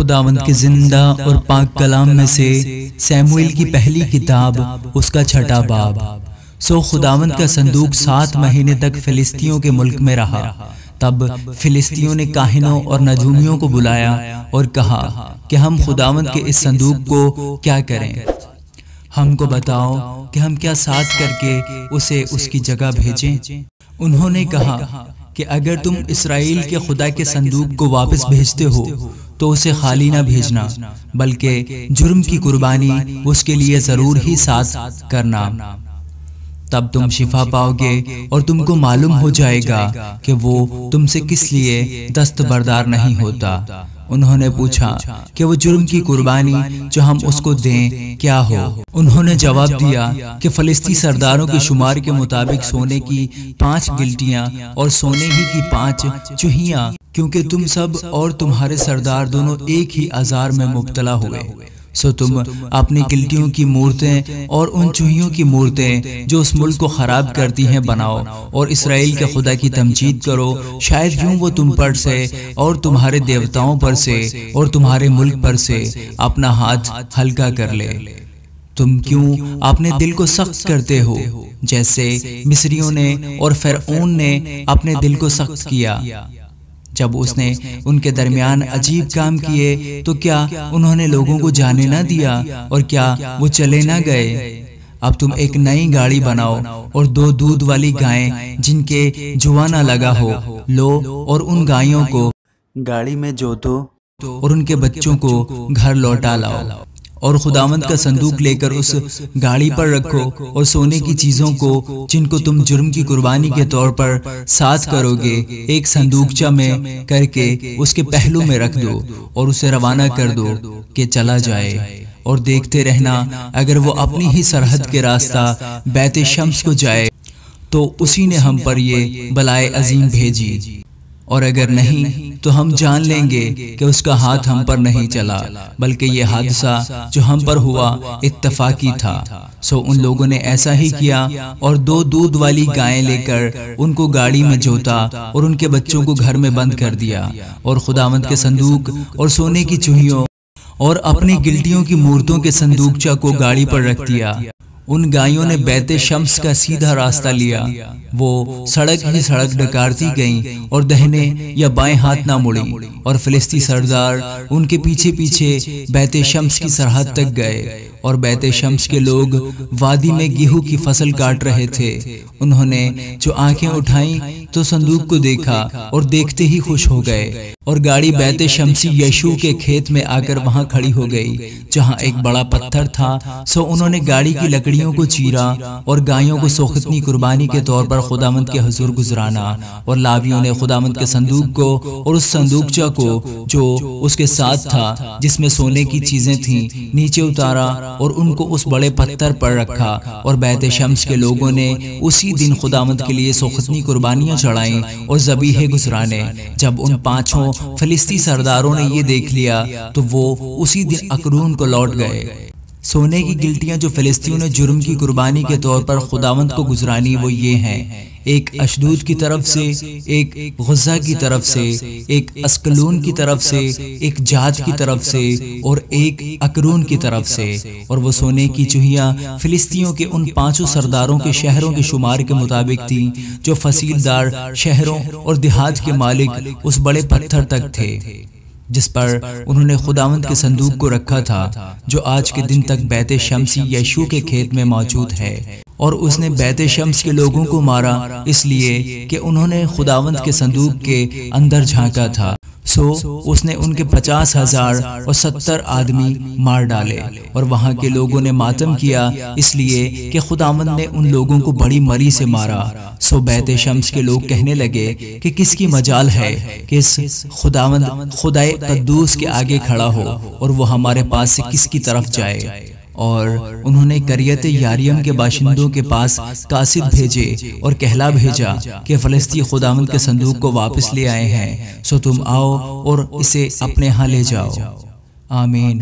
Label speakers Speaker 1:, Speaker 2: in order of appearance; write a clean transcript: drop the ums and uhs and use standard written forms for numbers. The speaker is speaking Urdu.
Speaker 1: خداوند کے زندہ اور پاک کلام میں سے سیموئیل کی پہلی کتاب اس کا 6واں باب۔ سو خداوند کا صندوق 7 مہینے تک فلسطینیوں کے ملک میں رہا۔ تب فلسطینیوں نے کاہنوں اور نجومیوں کو بلایا اور کہا کہ ہم خداوند کے اس صندوق کو کیا کریں؟ ہم کو بتاؤ کہ ہم کیا ساتھ کر کے اسے اس کی جگہ بھیجیں؟ انہوں نے کہا کہ اگر تم اسرائیل کے خدا کے صندوق کو واپس بھیجتے ہو تو اسے خالی نہ بھیجنا، بلکہ جرم کی قربانی اس کے لیے ضرور ہی ساتھ کرنا۔ تب تم شفا پاؤ گے اور تم کو معلوم ہو جائے گا کہ وہ تم سے کس لیے دستبردار نہیں ہوتا۔ انہوں نے پوچھا کہ وہ جرم کی قربانی جو ہم اس کو دیں کیا ہو؟ انہوں نے جواب دیا کہ فلسطینی سرداروں کے شمار کے مطابق سونے کی 5 گلٹیاں اور سونے ہی کی 5 چوہیاں، کیونکہ تم سب اور تمہارے سردار دونوں ایک ہی آزار میں مبتلا ہوئے۔ سو تم اپنی گلٹیوں کی مورتیں اور ان چوہیوں کی مورتیں جو اس ملک کو خراب کرتی ہیں بناؤ اور اسرائیل کے خدا کی تمجید کرو، شاید یوں وہ تم پر سے اور تمہارے دیوتاؤں پر سے اور تمہارے ملک پر سے اپنا ہاتھ ہلکا کر لے۔ تم کیوں اپنے دل کو سخت کرتے ہو جیسے مصریوں نے اور فرعون نے اپنے دل کو سخت کیا؟ جب اس نے ان کے درمیان عجیب کام کیے تو کیا انہوں نے لوگوں کو جانے نہ دیا اور کیا وہ چلے نہ گئے؟ اب تم ایک نئی گاڑی بناؤ اور 2 دودھ والی گائیں جن کے جوا نہ لگا ہو لو اور ان گائیوں کو گاڑی میں جوتو اور ان کے بچوں کو گھر لوٹا لاؤ، اور خداوند کا صندوق لے کر اس گاڑی پر رکھو اور سونے کی چیزوں کو جن کو تم جرم کی قربانی کے طور پر ساتھ کرو گے ایک صندوقچہ میں کر کے اس کے پہلو میں رکھ دو اور اسے روانہ کر دو کہ چلا جائے، اور دیکھتے رہنا اگر وہ اپنی ہی سرحد کے راستہ بیت شمس کو جائے تو اسی نے ہم پر یہ بلائے عظیم بھیجی، اور اگر نہیں تو ہم جان لیں گے کہ اس کا ہاتھ ہم پر نہیں چلا، بلکہ یہ حادثہ جو ہم پر ہوا اتفاقی تھا۔ سو ان لوگوں نے ایسا ہی کیا اور 2 دودھ والی گائیں لے کر ان کو گاڑی میں جوتا اور ان کے بچوں کو گھر میں بند کر دیا، اور خداوند کے صندوق اور سونے کی چوہیوں اور اپنی گلٹیوں کی مورتوں کے صندوقچہ کو گاڑی پر رکھ دیا۔ ان گائیوں نے بیت شمس کا سیدھا راستہ لیا، وہ سڑک ہی سڑک ڈکارتی گئیں اور دہنے یا بائیں ہاتھ نہ مڑیں، اور فلسطینی سردار ان کے پیچھے پیچھے بیت شمس کی سرحد تک گئے، اور بیت شمس کے لوگ وادی میں گیہوں کی فصل کاٹ رہے تھے۔ انہوں نے جو آنکھیں اٹھائیں تو صندوق کو دیکھا اور دیکھتے ہی خوش ہو گئے، اور گاڑی بیت شمسی یشوع کے کھیت میں آ کر وہاں کھڑی ہو گئی جہاں ایک بڑا پتھر تھا۔ سو انہوں نے گاڑی کی لکڑیوں کو چیرا اور گائیوں کو سوختنی قربانی کے طور پر خداوند کے حضور گزرانا، اور لاویوں نے خداوند کے صندوق کو اور اس صندوقچہ کو جو اس کے ساتھ تھا جس میں سونے کی چیزیں تھیں نیچے اتارا اور ان کو اس بڑے پتھر پر رکھا، اور بیت شمس کے لوگوں نے اسی دن خداوند کے لیے سوختنی قربانیاں چڑھائیں اور ذبیحے گزرانے۔ جب ان 5 فلسطینی سرداروں نے یہ دیکھ لیا تو وہ اسی دن اکرون کو لوٹ گئے۔ سونے کی گلٹیاں جو فلسطینیوں نے جرم کی قربانی کے طور پر خداوند کو گزرانی وہ یہ ہیں، ایک اشدود کی طرف سے، ایک غزہ کی طرف سے، ایک اسکلون کی طرف سے، ایک جات کی طرف سے، اور ایک اکرون کی طرف سے۔ اور وہ سونے کی چوہیاں فلسطینیوں کے ان 5 سرداروں کے شہروں کے شمار کے مطابق تھیں جو فصیلدار شہروں اور دیہات کے مالک اس بڑے پتھر تک تھے جس پر انہوں نے خداوند کے صندوق کو رکھا تھا، جو آج کے دن تک بیت شمسی یشوع کے کھیت میں موجود ہے۔ اور اس نے بیت شمس کے لوگوں کو مارا اس لیے کہ انہوں نے خداوند کے صندوق کے اندر جھانکا تھا۔ سو اس نے ان کے 50,000 اور 70 آدمی مار ڈالے، اور وہاں کے لوگوں نے ماتم کیا اس لیے کہ خداوند نے ان لوگوں کو بڑی مری سے مارا۔ سو بیت شمس کے لوگ کہنے لگے کہ کس کی مجال ہے کہ اس خداوند خدائے قدوس کے آگے کھڑا ہو، اور وہ ہمارے پاس سے کس کی طرف جائے؟ اور انہوں نے قریت یاریم کے باشندوں کے پاس قاصد بھیجے اور کہلا بھیجا کہ فلسطینی خداوند کے صندوق کو واپس لے آئے ہیں، سو تم آؤ اور اسے اپنے ہاں لے جاؤ۔ آمین۔